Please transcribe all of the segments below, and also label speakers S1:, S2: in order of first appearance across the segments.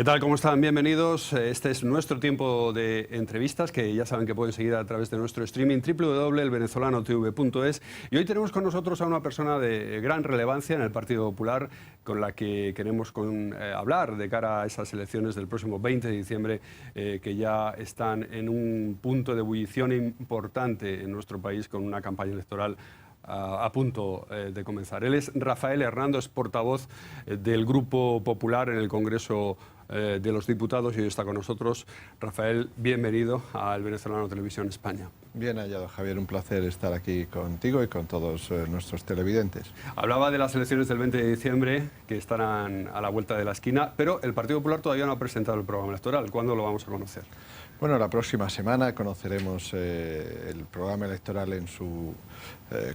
S1: ¿Qué tal? ¿Cómo están? Bienvenidos. Este es nuestro tiempo de entrevistas, que ya saben que pueden seguir a través de nuestro streaming www.elvenezolanotv.es. Y hoy tenemos con nosotros a una persona de gran relevancia en el Partido Popular, con la que queremos hablar de cara a esas elecciones del próximo 20 de diciembre, que ya están en un punto de ebullición importante en nuestro país, con una campaña electoral a punto de comenzar. Él es Rafael Hernando, es portavoz del Grupo Popular en el Congreso de los Diputados, y hoy está con nosotros. Rafael, bienvenido a El Venezolano Televisión España.
S2: Bien hallado, Javier, un placer estar aquí contigo y con todos nuestros televidentes.
S1: Hablaba de las elecciones del 20 de diciembre, que estarán a la vuelta de la esquina, pero el Partido Popular todavía no ha presentado el programa electoral. ¿Cuándo lo vamos a conocer?
S2: Bueno, la próxima semana conoceremos el programa electoral en su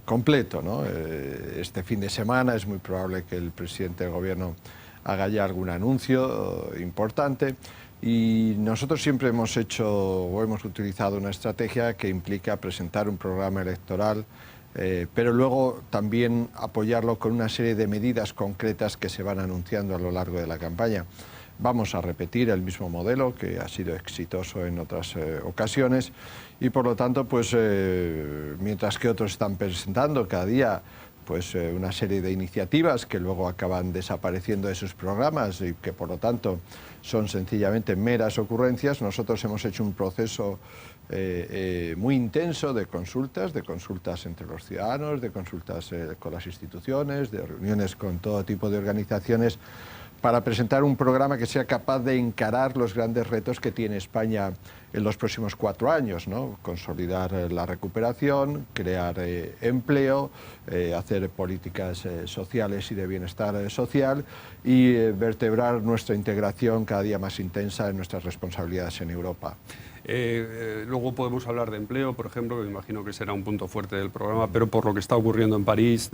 S2: completo, ¿no? Este fin de semana es muy probable que el presidente del gobierno haga ya algún anuncio importante, y nosotros siempre hemos utilizado una estrategia que implica presentar un programa electoral, pero luego también apoyarlo con una serie de medidas concretas que se van anunciando a lo largo de la campaña. Vamos a repetir el mismo modelo que ha sido exitoso en otras ocasiones, y por lo tanto, pues mientras que otros están presentando cada día una serie de iniciativas que luego acaban desapareciendo de sus programas y que por lo tanto son sencillamente meras ocurrencias, nosotros hemos hecho un proceso muy intenso de consultas entre los ciudadanos, de consultas con las instituciones, de reuniones con todo tipo de organizaciones, para presentar un programa que sea capaz de encarar los grandes retos que tiene España en los próximos 4 años, ¿no? Consolidar la recuperación, crear empleo, hacer políticas sociales y de bienestar social, y vertebrar nuestra integración cada día más intensa en nuestras responsabilidades en Europa.
S1: Luego podemos hablar de empleo, por ejemplo, que me imagino que será un punto fuerte del programa, pero por lo que está ocurriendo en París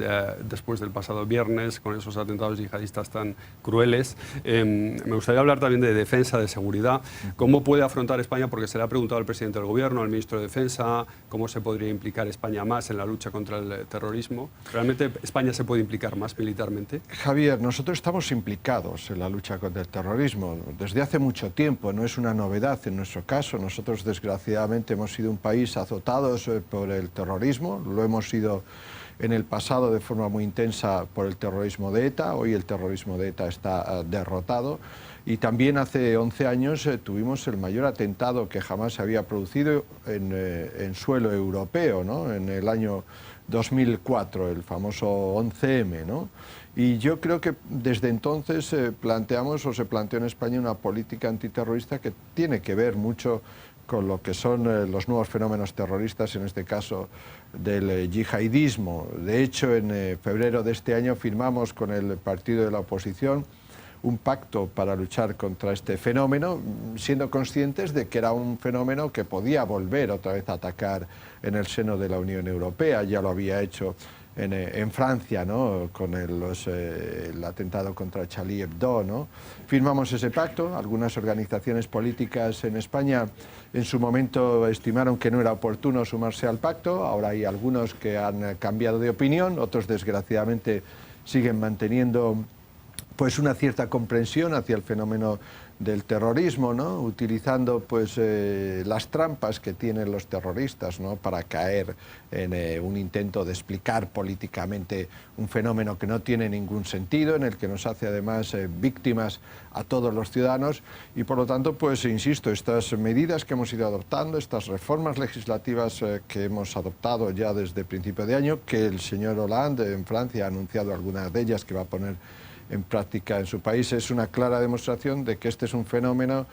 S1: después del pasado viernes, con esos atentados yihadistas tan crueles, me gustaría hablar también de defensa, de seguridad. ¿Cómo puede afrontar España? Porque se le ha preguntado al presidente del Gobierno, al ministro de Defensa, cómo se podría implicar España más en la lucha contra el terrorismo. ¿Realmente España se puede implicar más militarmente?
S2: Javier, nosotros estamos implicados en la lucha contra el terrorismo desde hace mucho tiempo, no es una novedad en nuestro caso. Nosotros, desgraciadamente, hemos sido un país azotados por el terrorismo, lo hemos sido en el pasado de forma muy intensa por el terrorismo de ETA. Hoy el terrorismo de ETA está derrotado, y también hace 11 años tuvimos el mayor atentado que jamás se había producido en suelo europeo, ¿no? En el año 2004, el famoso 11M, ¿no? Y yo creo que desde entonces se planteó en España una política antiterrorista que tiene que ver mucho con lo que son los nuevos fenómenos terroristas, en este caso del yihadismo. De hecho, en febrero de este año firmamos con el partido de la oposición un pacto para luchar contra este fenómeno, siendo conscientes de que era un fenómeno que podía volver otra vez a atacar en el seno de la Unión Europea. Ya lo había hecho en Francia, ¿no? Con el atentado contra Charlie Hebdo, ¿no? Firmamos ese pacto. Algunas organizaciones políticas en España en su momento estimaron que no era oportuno sumarse al pacto. Ahora hay algunos que han cambiado de opinión, otros desgraciadamente siguen manteniendo una cierta comprensión hacia el fenómeno del terrorismo, ¿no? Utilizando las trampas que tienen los terroristas, ¿no? Para caer en un intento de explicar políticamente un fenómeno que no tiene ningún sentido, en el que nos hace además víctimas a todos los ciudadanos. Y por lo tanto, insisto, estas medidas que hemos ido adoptando, estas reformas legislativas que hemos adoptado ya desde principio de año, que el señor Hollande en Francia ha anunciado algunas de ellas que va a poner en práctica en su país, es una clara demostración de que este es un fenómeno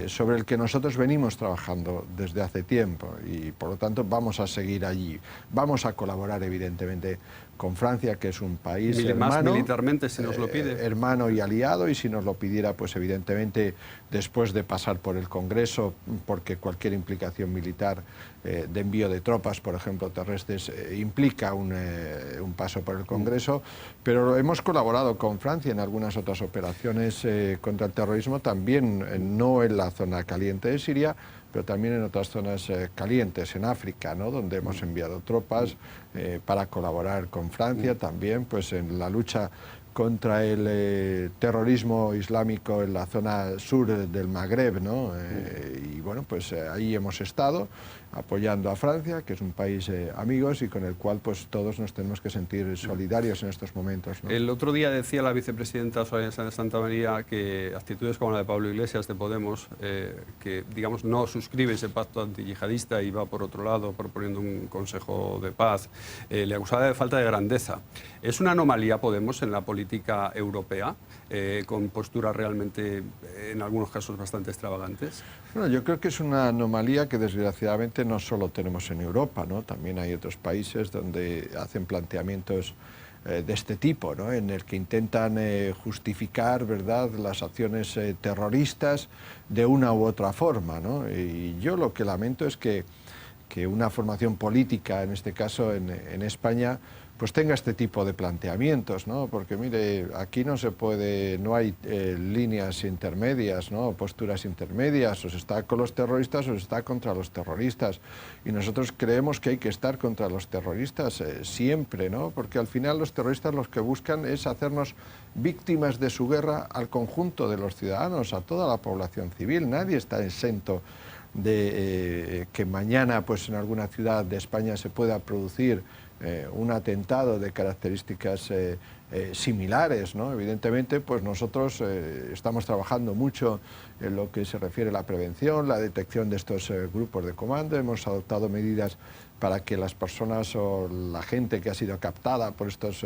S2: sobre el que nosotros venimos trabajando desde hace tiempo, y por lo tanto vamos a seguir allí. Vamos a colaborar evidentemente con Francia, que es un país hermano,
S1: más militarmente, si nos lo pide.
S2: Hermano y aliado, y si nos lo pidiera, evidentemente después de pasar por el Congreso, porque cualquier implicación militar de envío de tropas, por ejemplo terrestres, implica un paso por el Congreso, pero hemos colaborado con Francia en algunas otras operaciones contra el terrorismo, también no en la zona caliente de Siria, pero también en otras zonas calientes en África, ¿no? Donde hemos enviado tropas para colaborar con Francia también en la lucha contra el terrorismo islámico en la zona sur del Magreb, ¿no? Y bueno, pues ahí hemos estado apoyando a Francia, que es un país amigos y con el cual pues todos nos tenemos que sentir solidarios en estos momentos, ¿no?
S1: El otro día decía la vicepresidenta Soraya Sáenz de Santamaría que actitudes como la de Pablo Iglesias de Podemos, que digamos no suscribe ese pacto antiyihadista y va por otro lado proponiendo un consejo de paz, le acusaba de falta de grandeza. ¿Es una anomalía Podemos en la política europea, con posturas realmente en algunos casos bastante extravagantes?
S2: Bueno, yo creo que es una anomalía que desgraciadamente no solo tenemos en Europa, ¿no? También hay otros países donde hacen planteamientos de este tipo, ¿no? En el que intentan justificar, ¿verdad?, las acciones terroristas de una u otra forma, ¿no? Y yo lo que lamento es que una formación política, en este caso en España, pues tenga este tipo de planteamientos, ¿no? Porque mire, aquí no hay líneas intermedias, ¿no? Posturas intermedias, o se está con los terroristas o se está contra los terroristas. Y nosotros creemos que hay que estar contra los terroristas siempre, ¿no? Porque al final los terroristas lo que buscan es hacernos víctimas de su guerra al conjunto de los ciudadanos, a toda la población civil. Nadie está exento de que mañana pues en alguna ciudad de España se pueda producir un atentado de características similares, ¿no? Evidentemente, pues nosotros estamos trabajando mucho en lo que se refiere a la prevención, la detección de estos grupos de comando. Hemos adoptado medidas para que las personas o la gente que ha sido captada por estos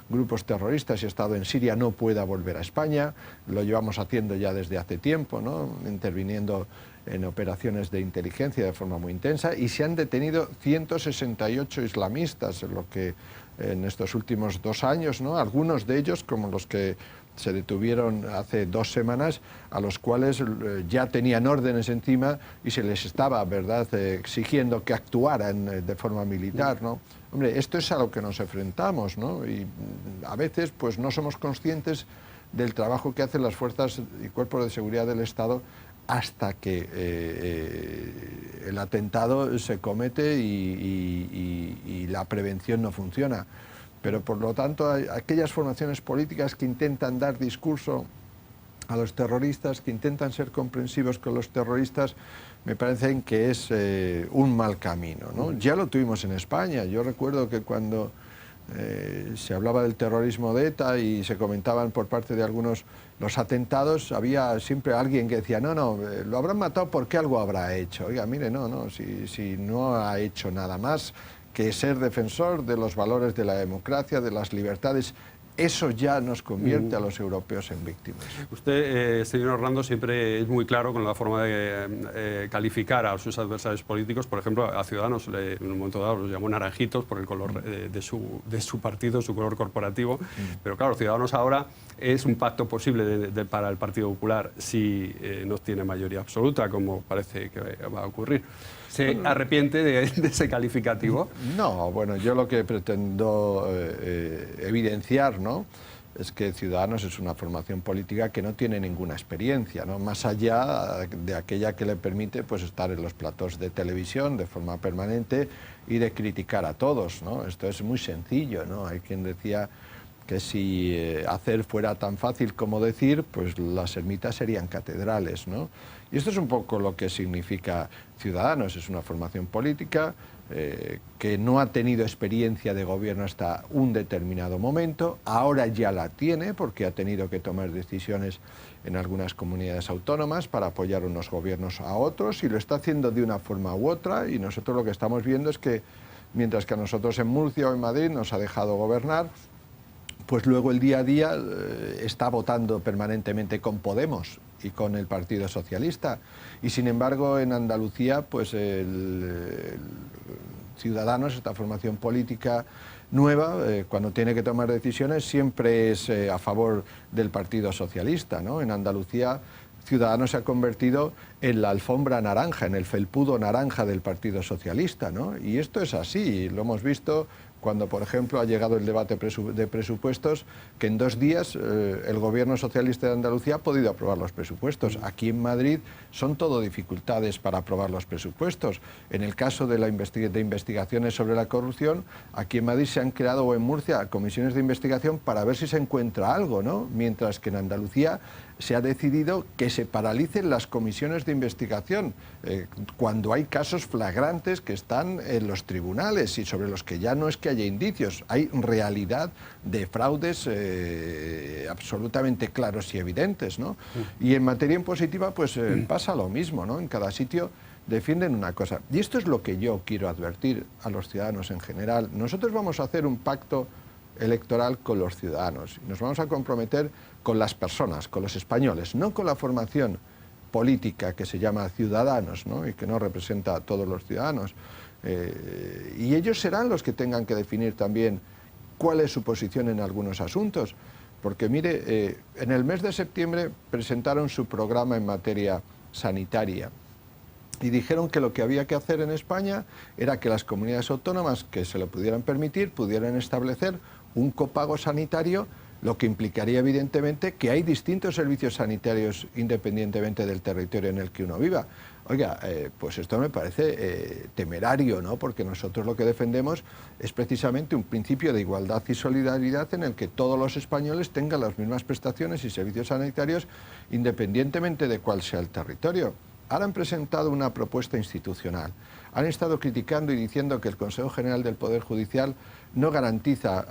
S2: grupos terroristas y ha estado en Siria no pueda volver a España. Lo llevamos haciendo ya desde hace tiempo, ¿no? Interviniendo en operaciones de inteligencia de forma muy intensa, y se han detenido 168 islamistas en estos últimos 2 años, ¿no? Algunos de ellos, como los que se detuvieron hace 2 semanas, a los cuales ya tenían órdenes encima y se les estaba, ¿verdad?, exigiendo que actuaran de forma militar, ¿no? Hombre, esto es a lo que nos enfrentamos, ¿no? Y a veces pues no somos conscientes del trabajo que hacen las fuerzas y cuerpos de seguridad del Estado hasta que el atentado se comete y la prevención no funciona. Pero por lo tanto, aquellas formaciones políticas que intentan dar discurso a los terroristas, que intentan ser comprensivos con los terroristas, me parecen que es un mal camino, ¿no? Ya lo tuvimos en España. Yo recuerdo que cuando se hablaba del terrorismo de ETA y se comentaban por parte de algunos los atentados, había siempre alguien que decía, no, lo habrán matado porque algo habrá hecho. Oiga, mire, si no ha hecho nada más que ser defensor de los valores de la democracia, de las libertades, eso ya nos convierte a los europeos en víctimas.
S1: Usted, señor Orlando, siempre es muy claro con la forma de calificar a sus adversarios políticos. Por ejemplo, a Ciudadanos en un momento dado los llamó naranjitos por el color de su partido, su color corporativo. Pero claro, Ciudadanos ahora es un pacto posible para el Partido Popular si no tiene mayoría absoluta, como parece que va a ocurrir. ¿Se arrepiente de ese calificativo?
S2: No, bueno, yo lo que pretendo evidenciar, ¿no?, es que Ciudadanos es una formación política que no tiene ninguna experiencia, ¿no?, más allá de aquella que le permite pues estar en los platós de televisión de forma permanente y de criticar a todos, ¿no? Esto es muy sencillo, ¿no? Hay quien decía que si hacer fuera tan fácil como decir, pues las ermitas serían catedrales, ¿no? Y esto es un poco lo que significa Ciudadanos. Es una formación política que no ha tenido experiencia de gobierno hasta un determinado momento. Ahora ya la tiene porque ha tenido que tomar decisiones en algunas comunidades autónomas para apoyar unos gobiernos a otros, y lo está haciendo de una forma u otra, y nosotros lo que estamos viendo es que mientras que a nosotros en Murcia o en Madrid nos ha dejado gobernar, pues luego el día a día está votando permanentemente con Podemos y con el Partido Socialista. Y sin embargo en Andalucía pues el Ciudadanos, esta formación política nueva, cuando tiene que tomar decisiones siempre es a favor del Partido Socialista, ¿no? En Andalucía Ciudadanos se ha convertido en la alfombra naranja, en el felpudo naranja del Partido Socialista, ¿no? Y esto es así, lo hemos visto cuando, por ejemplo, ha llegado el debate de presupuestos, que en 2 días el gobierno socialista de Andalucía ha podido aprobar los presupuestos. Aquí en Madrid son todo dificultades para aprobar los presupuestos. En el caso de investigaciones sobre la corrupción, aquí en Madrid se han creado, o en Murcia, comisiones de investigación para ver si se encuentra algo, ¿no? Mientras que en Andalucía se ha decidido que se paralicen las comisiones de investigación cuando hay casos flagrantes que están en los tribunales y sobre los que ya no es que haya indicios, hay realidad de fraudes absolutamente claros y evidentes, ¿no? Y en materia impositiva pues pasa lo mismo, ¿no? En cada sitio defienden una cosa. Y esto es lo que yo quiero advertir a los ciudadanos en general. Nosotros vamos a hacer un pacto electoral con los ciudadanos. Nos vamos a comprometer con las personas, con los españoles, no con la formación política que se llama Ciudadanos, ¿no? Y que no representa a todos los ciudadanos. Y ellos serán los que tengan que definir también cuál es su posición en algunos asuntos. Porque mire, en el mes de septiembre presentaron su programa en materia sanitaria y dijeron que lo que había que hacer en España era que las comunidades autónomas que se lo pudieran permitir pudieran establecer un copago sanitario, lo que implicaría evidentemente que hay distintos servicios sanitarios independientemente del territorio en el que uno viva. Oiga, pues esto me parece temerario, ¿no? Porque nosotros lo que defendemos es precisamente un principio de igualdad y solidaridad en el que todos los españoles tengan las mismas prestaciones y servicios sanitarios independientemente de cuál sea el territorio. Ahora han presentado una propuesta institucional. Han estado criticando y diciendo que el Consejo General del Poder Judicial no garantiza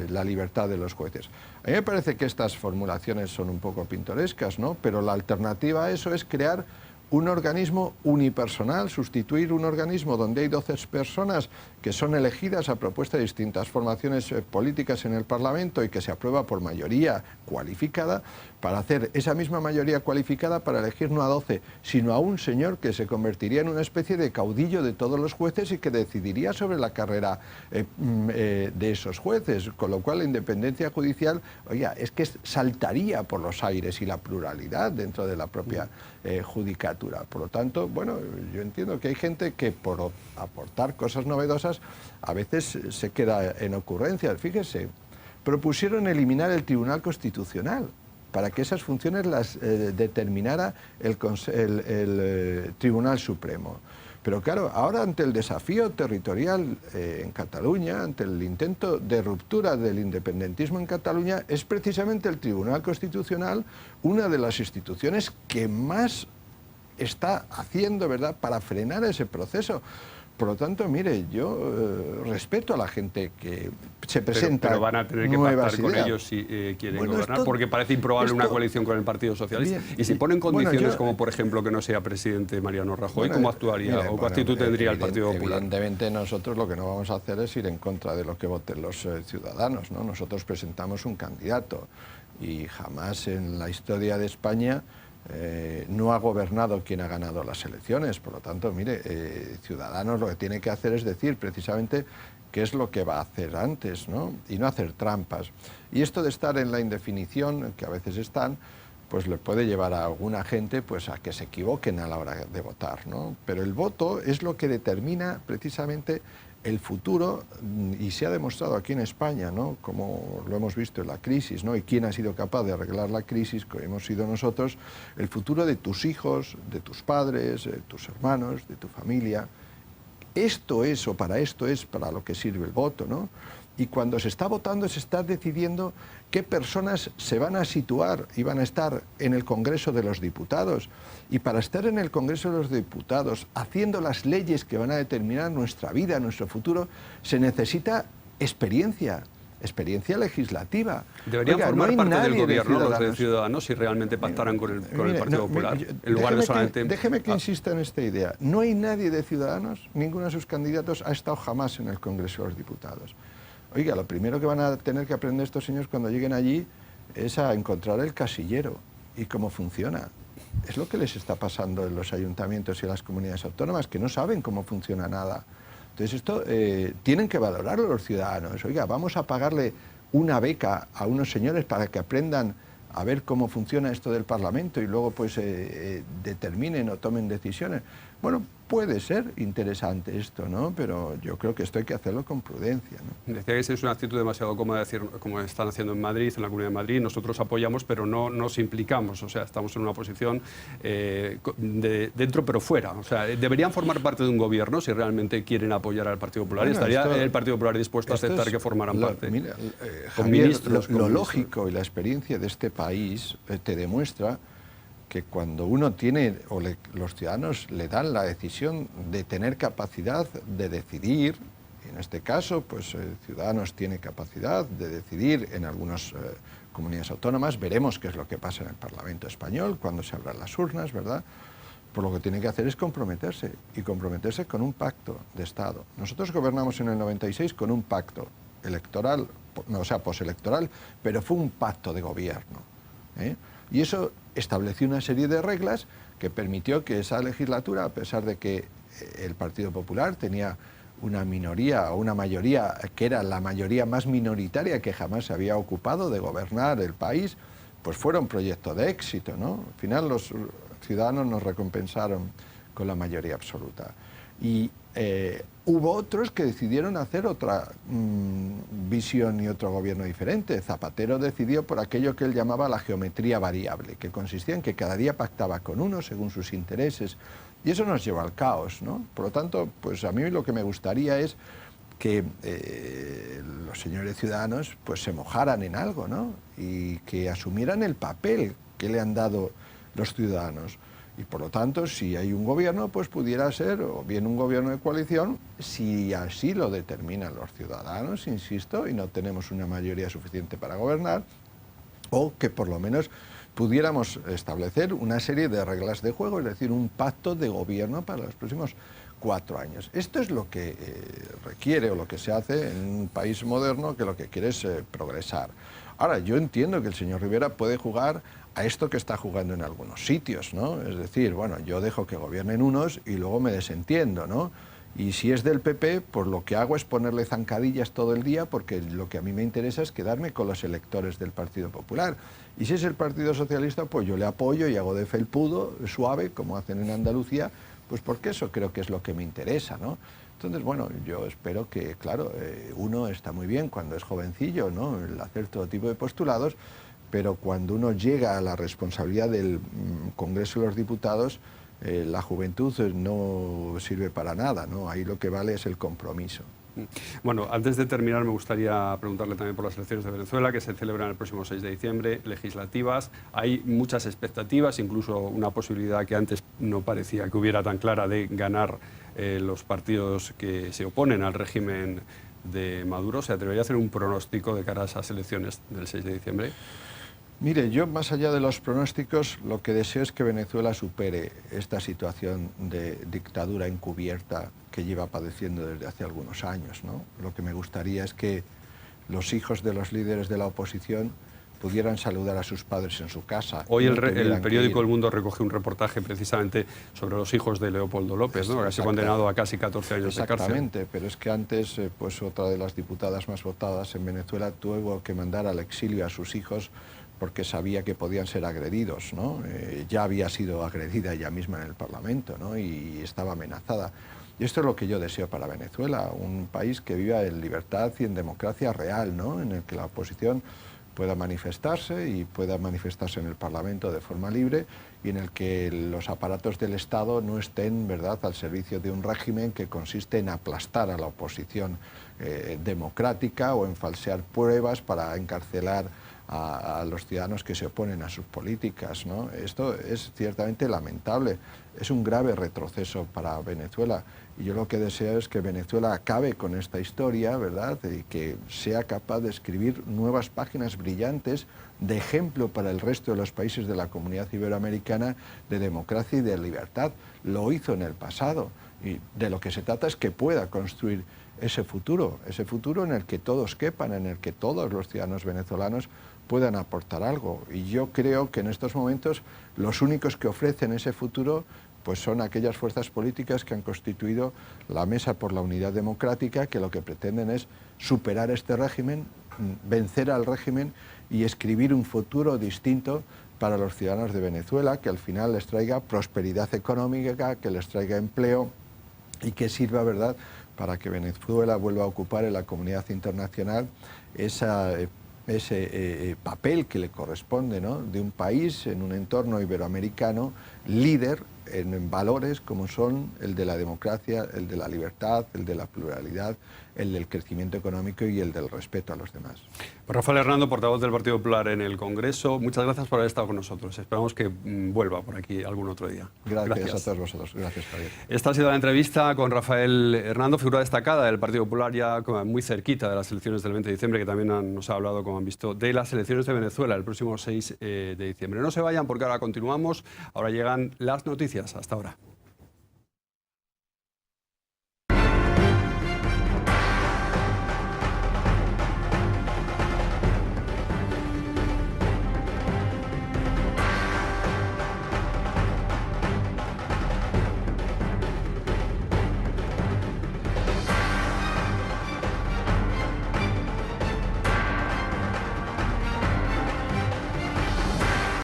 S2: la libertad de los jueces. A mí me parece que estas formulaciones son un poco pintorescas, ¿no? Pero la alternativa a eso es crear un organismo unipersonal, sustituir un organismo donde hay 12 personas que son elegidas a propuesta de distintas formaciones políticas en el Parlamento y que se aprueba por mayoría cualificada, para hacer esa misma mayoría cualificada para elegir no a 12, sino a un señor que se convertiría en una especie de caudillo de todos los jueces y que decidiría sobre la carrera de esos jueces, con lo cual la independencia judicial, oiga, es que saltaría por los aires y la pluralidad dentro de la propia judicatura. Por lo tanto, bueno, yo entiendo que hay gente que por aportar cosas novedosas a veces se queda en ocurrencias. Fíjese, propusieron eliminar el Tribunal Constitucional para que esas funciones las determinara el Tribunal Supremo. Pero claro, ahora ante el desafío territorial en Cataluña, ante el intento de ruptura del independentismo en Cataluña, es precisamente el Tribunal Constitucional una de las instituciones que más está haciendo, ¿verdad?, para frenar ese proceso. Por lo tanto, mire, yo respeto a la gente que se presenta.
S1: Pero van a tener que pactar con ellos si quieren gobernar, porque parece improbable una coalición con el Partido Socialista. Bien, y si ponen condiciones como, por ejemplo, que no sea presidente Mariano Rajoy, ¿cómo actuaría? Mire, ¿o qué actitud tendría el Partido Popular?
S2: Evidentemente nosotros lo que no vamos a hacer es ir en contra de lo que voten los ciudadanos, ¿no? Nosotros presentamos un candidato y jamás en la historia de España no ha gobernado quien ha ganado las elecciones. Por lo tanto, mire, Ciudadanos lo que tiene que hacer es decir precisamente qué es lo que va a hacer antes, ¿no? Y no hacer trampas. Y esto de estar en la indefinición, que a veces están, pues le puede llevar a alguna gente pues a que se equivoquen a la hora de votar, ¿no? Pero el voto es lo que determina precisamente el futuro, y se ha demostrado aquí en España, ¿no?, como lo hemos visto en la crisis, ¿no?, y quién ha sido capaz de arreglar la crisis, que hemos sido nosotros, el futuro de tus hijos, de tus padres, de tus hermanos, de tu familia. Esto es, o para esto es para lo que sirve el voto, ¿no? Y cuando se está votando se está decidiendo qué personas se van a situar y van a estar en el Congreso de los Diputados. Y para estar en el Congreso de los Diputados, haciendo las leyes que van a determinar nuestra vida, nuestro futuro, se necesita experiencia legislativa.
S1: Deberían formar parte del gobierno los de Ciudadanos si realmente pactaran con el Partido Popular, en lugar de solamente...
S2: Déjeme que insista en esta idea. No hay nadie de Ciudadanos, ninguno de sus candidatos ha estado jamás en el Congreso de los Diputados. Oiga, lo primero que van a tener que aprender estos señores cuando lleguen allí es a encontrar el casillero y cómo funciona. Es lo que les está pasando en los ayuntamientos y en las comunidades autónomas, que no saben cómo funciona nada. Entonces esto tienen que valorarlo los ciudadanos. Oiga, vamos a pagarle una beca a unos señores para que aprendan a ver cómo funciona esto del Parlamento y luego pues determinen o tomen decisiones. Bueno, puede ser interesante esto, ¿no? Pero yo creo que esto hay que hacerlo con prudencia, ¿no?
S1: Decía que es una actitud demasiado cómoda decir, como están haciendo en Madrid, en la Comunidad de Madrid, nosotros apoyamos, pero no nos implicamos, o sea, estamos en una posición de dentro pero fuera. O sea, deberían formar parte de un gobierno si realmente quieren apoyar al Partido Popular.
S2: Bueno,
S1: ¿Estaría el Partido Popular dispuesto a aceptar que formaran parte?
S2: Mira,
S1: Con
S2: Javier,
S1: ministros,
S2: lo lógico y la experiencia de este país te demuestra que cuando uno tiene, los ciudadanos le dan la decisión de tener capacidad de decidir, y en este caso, pues Ciudadanos tiene capacidad de decidir en algunas comunidades autónomas, veremos qué es lo que pasa en el Parlamento español, cuando se abran las urnas, ¿verdad? Pues lo que tiene que hacer es comprometerse, y comprometerse con un pacto de Estado. Nosotros gobernamos en el 96 con un pacto electoral, o sea, postelectoral, pero fue un pacto de gobierno, ¿eh? Y eso estableció una serie de reglas que permitió que esa legislatura, a pesar de que el Partido Popular tenía una minoría o una mayoría que era la mayoría más minoritaria que jamás se había ocupado de gobernar el país, pues fuera un proyecto de éxito, ¿no? Al final los ciudadanos nos recompensaron con la mayoría absoluta. Y hubo otros que decidieron hacer otra visión y otro gobierno diferente. Zapatero decidió por aquello que él llamaba la geometría variable, que consistía en que cada día pactaba con uno según sus intereses, y eso nos lleva al caos, ¿no? Por lo tanto, pues a mí lo que me gustaría es que los señores ciudadanos pues se mojaran en algo, ¿no? Y que asumieran el papel que le han dado los ciudadanos. Y por lo tanto, si hay un gobierno, pues pudiera ser o bien un gobierno de coalición, si así lo determinan los ciudadanos, insisto, y no tenemos una mayoría suficiente para gobernar, o que por lo menos pudiéramos establecer una serie de reglas de juego, es decir, un pacto de gobierno para los próximos 4 años. Esto es lo que requiere o lo que se hace en un país moderno que lo que quiere es progresar. Ahora, yo entiendo que el señor Rivera puede jugar a esto que está jugando en algunos sitios, ¿no? Es decir, bueno, yo dejo que gobiernen unos y luego me desentiendo, ¿no? Y si es del PP, pues lo que hago es ponerle zancadillas todo el día, porque lo que a mí me interesa es quedarme con los electores del Partido Popular. Y si es el Partido Socialista, pues yo le apoyo y hago de felpudo, suave, como hacen en Andalucía, pues porque eso creo que es lo que me interesa, ¿no? Entonces, bueno, yo espero que, claro, uno está muy bien cuando es jovencillo, ¿no? El hacer todo tipo de postulados, pero cuando uno llega a la responsabilidad del Congreso de los Diputados, la juventud no sirve para nada, ¿no? Ahí lo que vale es el compromiso.
S1: Bueno, antes de terminar me gustaría preguntarle también por las elecciones de Venezuela que se celebran el próximo 6 de diciembre, legislativas. Hay muchas expectativas, incluso una posibilidad que antes no parecía que hubiera tan clara de ganar los partidos que se oponen al régimen de Maduro. ¿Se atrevería a hacer un pronóstico de cara a esas elecciones del 6 de diciembre?
S2: Mire, yo más allá de los pronósticos, lo que deseo es que Venezuela supere esta situación de dictadura encubierta que lleva padeciendo desde hace algunos años, ¿no? Lo que me gustaría es que los hijos de los líderes de la oposición pudieran saludar a sus padres en su casa.
S1: Hoy el periódico El Mundo recoge un reportaje precisamente sobre los hijos de Leopoldo López, ¿no? Que ha sido condenado a casi 14 años de cárcel.
S2: Exactamente, pero es que antes, pues otra de las diputadas más votadas en Venezuela tuvo que mandar al exilio a sus hijos porque sabía que podían ser agredidos, ¿no? Ya había sido agredida ella misma en el Parlamento, ¿no? Y estaba amenazada. Y esto es lo que yo deseo para Venezuela, un país que viva en libertad y en democracia real, ¿no? En el que la oposición pueda manifestarse y pueda manifestarse en el Parlamento de forma libre y en el que los aparatos del Estado no estén, ¿verdad?, al servicio de un régimen que consiste en aplastar a la oposición democrática o en falsear pruebas para encarcelar a los ciudadanos que se oponen a sus políticas, ¿no? Esto es ciertamente lamentable, es un grave retroceso para Venezuela y yo lo que deseo es que Venezuela acabe con esta historia, ¿verdad?, y que sea capaz de escribir nuevas páginas brillantes de ejemplo para el resto de los países de la comunidad iberoamericana de democracia y de libertad. Lo hizo en el pasado y de lo que se trata es que pueda construir ese futuro en el que todos quepan, en el que todos los ciudadanos venezolanos puedan aportar algo. Y yo creo que en estos momentos los únicos que ofrecen ese futuro pues son aquellas fuerzas políticas que han constituido la Mesa por la Unidad Democrática, que lo que pretenden es superar este régimen vencer al régimen y escribir un futuro distinto para los ciudadanos de Venezuela, que al final les traiga prosperidad económica, que les traiga empleo y que sirva, ¿verdad?, para que Venezuela vuelva a ocupar en la comunidad internacional ese papel que le corresponde, ¿no?, de un país en un entorno iberoamericano líder en valores como son el de la democracia, el de la libertad, el de la pluralidad, el del crecimiento económico y el del respeto a los demás.
S1: Pues Rafael Hernando, portavoz del Partido Popular en el Congreso, muchas gracias por haber estado con nosotros. Esperamos que vuelva por aquí algún otro día.
S2: Gracias a todos vosotros. Gracias, Javier.
S1: Esta ha sido la entrevista con Rafael Hernando, figura destacada del Partido Popular, ya muy cerquita de las elecciones del 20 de diciembre, que también nos ha hablado, como han visto, de las elecciones de Venezuela el próximo 6 de diciembre. No se vayan porque ahora continuamos. Ahora llegan las noticias. Hasta ahora.